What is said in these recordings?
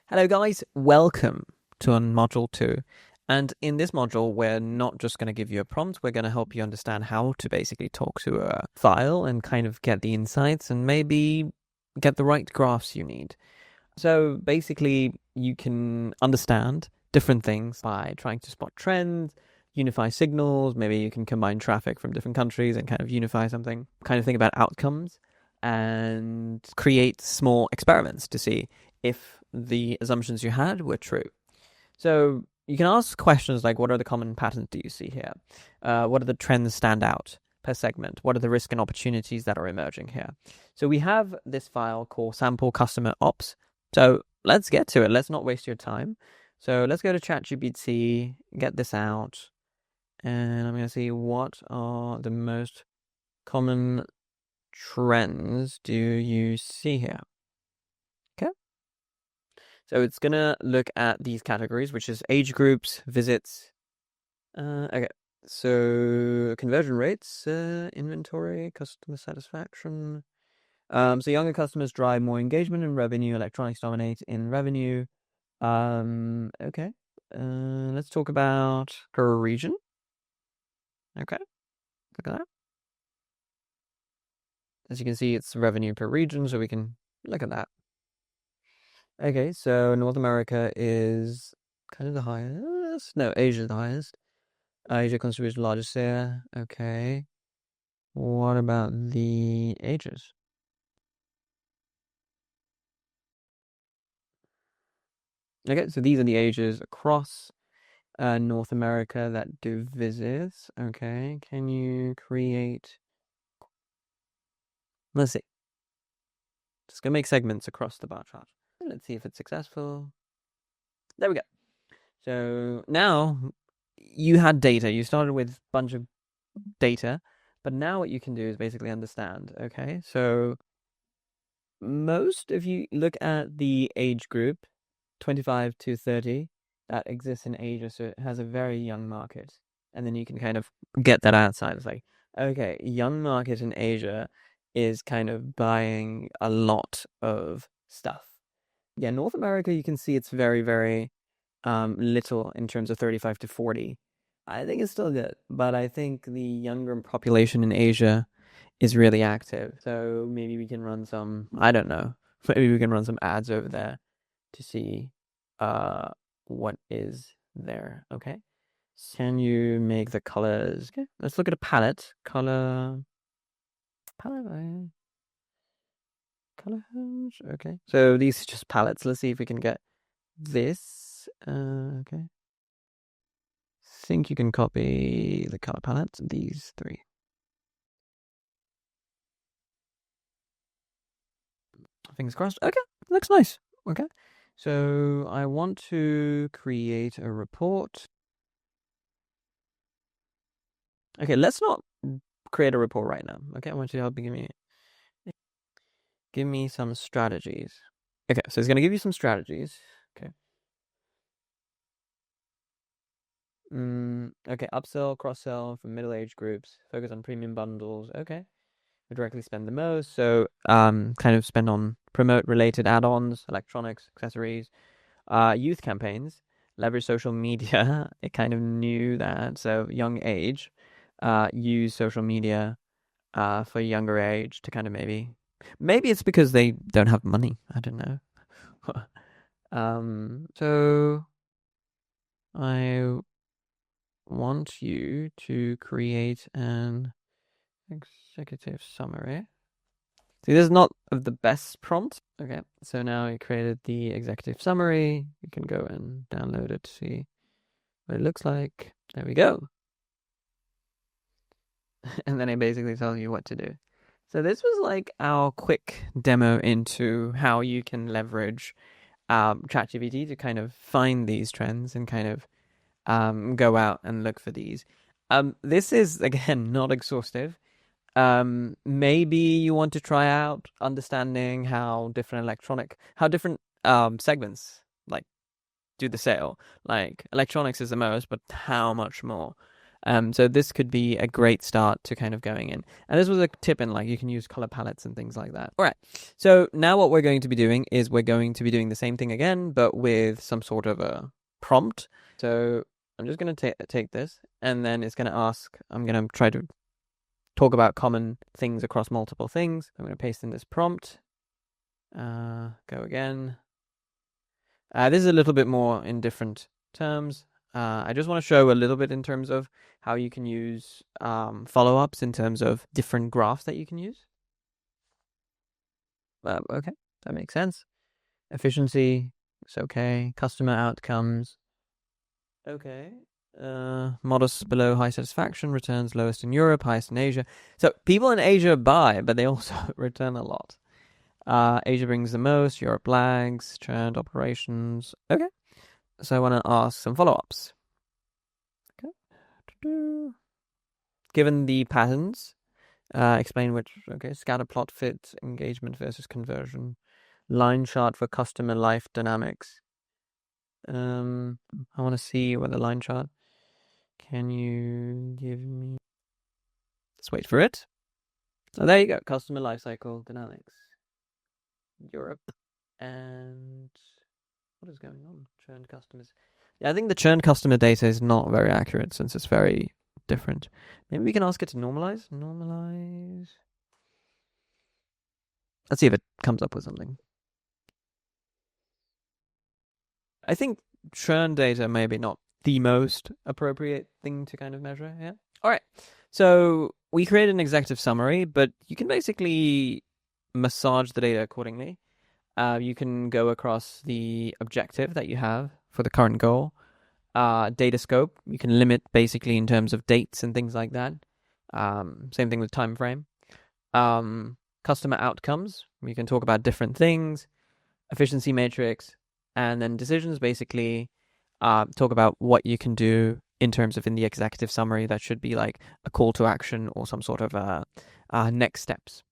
Hello guys, welcome to module 2. And in this module, we're not just going to give you a prompt, we're going to help you understand how to basically talk to a file and kind of get the insights and maybe get the right graphs you need. So basically, you can understand different things by trying to spot trends, unify signals, maybe you can combine traffic from different countries and kind of unify something, kind of think about outcomes and create small experiments to see if the assumptions you had were true. So you can ask questions like, what are the common patterns do you see here? What are the trends stand out per segment? What are the risks and opportunities that are emerging here? So we have this file called sample customer ops. So let's get to it. Let's not waste your time. So let's go to ChatGPT, get this out, and I'm going to see what are the most common trends do you see here? Okay. So it's going to look at these categories, which is age groups, visits. Okay. So conversion rates, inventory, customer satisfaction. So younger customers drive more engagement and revenue. Electronics dominate in revenue. Okay. Let's talk about per region. Okay. Look at that. As you can see, it's revenue per region, so we can look at that. Okay, so North America is kind of the highest. No, Asia's the highest. Asia contributes the largest share. Okay. What about the ages? Okay, so these are the ages across North America that do visits. Okay, can you create... Let's see. Just gonna make segments across the bar chart. Let's see if it's successful. There we go. So now you had data. You started with a bunch of data, but now what you can do is basically understand. Okay, so if you look at the age group, 25 to 30, that exists in Asia, so it has a very young market. And then you can kind of get that outside. It's like, okay, young market in Asia is kind of buying a lot of stuff. Yeah, North America, you can see it's very, very little in terms of 35 to 40. I think it's still good, but I think the younger population in Asia is really active. So maybe we can run some, I don't know, maybe we can run some ads over there to see what is there. Okay. Can you make the colors? Okay, let's look at a palette. Color palette. Color. Okay. So these are just palettes. Let's see if we can get this. Okay. Think you can copy the color palette. These three. Fingers crossed. Okay, looks nice. Okay. So I want to create a report. Okay, let's not create a report right now. Okay, I want you to help give me some strategies. Okay, so it's gonna give you some strategies. Okay. Okay, upsell, cross-sell for middle-aged groups. Focus on premium bundles. Okay. We directly spend the most, so kind of spend on promote-related add-ons, electronics, accessories. Youth campaigns, leverage social media. It kind of knew that. So young age, use social media for younger age to kind of maybe it's because they don't have money. I don't know. So I want you to create an executive summary. See, this is not the best prompt. Okay, so now I created the executive summary. You can go and download it to see what it looks like. There we go. And then it basically tells you what to do. So this was like our quick demo into how you can leverage ChatGPT to kind of find these trends and kind of go out and look for these. This is, again, not exhaustive. Maybe you want to try out understanding how different segments like do the sale. Like electronics is the most, but how much more? So this could be a great start to kind of going in. And this was a tip in like you can use color palettes and things like that. All right. So now what we're going to be doing is we're going to be doing the same thing again, but with some sort of a prompt. So I'm just going to take this, and then it's going to ask, I'm going to try to talk about common things across multiple things. I'm going to paste in this prompt. Go again. This is a little bit more in different terms. I just want to show a little bit in terms of how you can use follow-ups in terms of different graphs that you can use. Okay, that makes sense. Efficiency, it's okay. Customer outcomes, okay. Modest below high satisfaction, returns lowest in Europe, highest in Asia. So people in Asia buy, but they also return a lot. Asia brings the most, Europe lags, churned operations. Okay. So I want to ask some follow-ups. Okay. Given the patterns, explain which, okay, scatter plot fit, engagement versus conversion, line chart for customer life dynamics. I want to see what the line chart. Can you give me? Let's wait for it. Oh, there you go. Customer lifecycle dynamics. Europe. And what is going on? Churned customers. Yeah, I think the churned customer data is not very accurate since it's very different. Maybe we can ask it to normalize. Normalize. Let's see if it comes up with something. I think churn data maybe not the most appropriate thing to kind of measure. Yeah. All right. So we create an executive summary, but you can basically massage the data accordingly. You can go across the objective that you have for the current goal. Data scope, you can limit basically in terms of dates and things like that. Same thing with time frame. Customer outcomes, you can talk about different things. Efficiency matrix, and then decisions basically talk about what you can do in terms of in the executive summary. That should be like a call to action or some sort of next steps.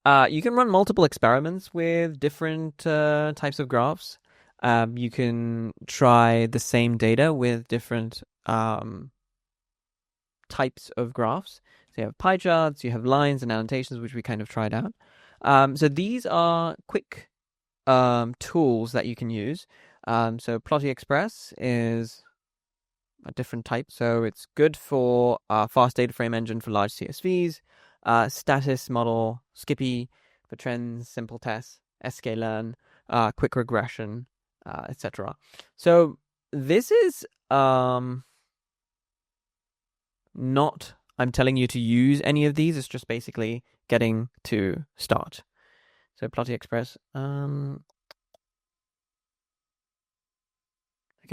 You can run multiple experiments with different types of graphs. You can try the same data with different types of graphs. So you have pie charts, you have lines and annotations, which we kind of tried out. So these are quick tools that you can use. So Plotty Express is a different type. So it's good for fast data frame engine for large CSVs, status model, Skippy for trends, simple tests, sklearn, quick regression, etc. So this is not I'm telling you to use any of these. It's just basically getting to start. So Plotty Express. Okay,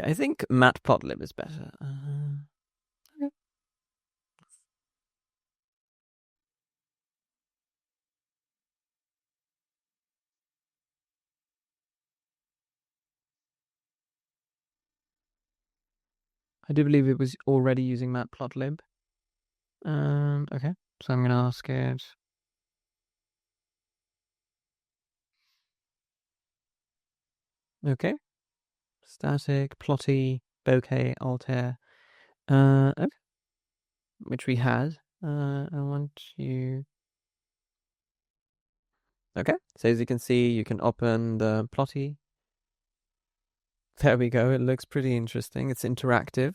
I think matplotlib is better. Okay. I do believe it was already using matplotlib. Okay, so I'm going to ask it. Okay. Static, plotty, bokeh, altair. Okay. Which we had. I want you. Okay, so as you can see, you can open the plotty. There we go. It looks pretty interesting. It's interactive.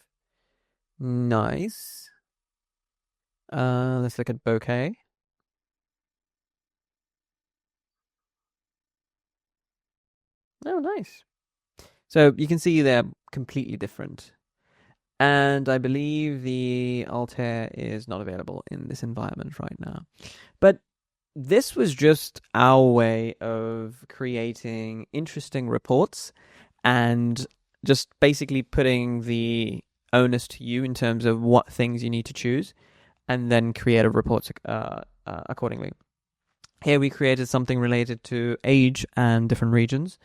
Nice. Let's look at bokeh. Oh, nice. So you can see they're completely different. And I believe the Altair is not available in this environment right now. But this was just our way of creating interesting reports and just basically putting the onus to you in terms of what things you need to choose and then create a report accordingly. Here we created something related to age and different regions.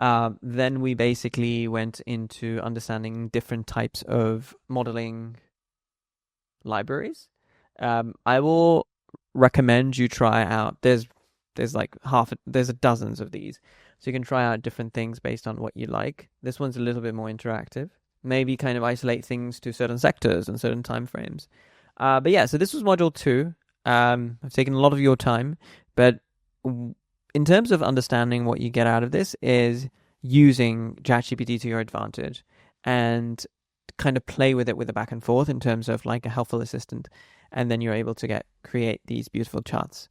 Then we basically went into understanding different types of modeling libraries. I will recommend you try out. There's like there's dozens of these, so you can try out different things based on what you like. This one's a little bit more interactive. maybe kind of isolate things to certain sectors and certain time frames. But yeah, so this was module 2. I've taken a lot of your time, but in terms of understanding what you get out of this is using ChatGPT to your advantage and kind of play with it with the back and forth in terms of like a helpful assistant, and then you're able to create these beautiful charts.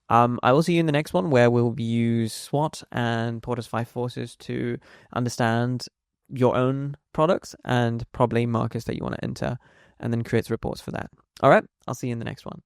I will see you in the next one where we'll use SWOT and Porter's 5 forces to understand your own products and probably markets that you want to enter, and then create reports for that. All right, I'll see you in the next one.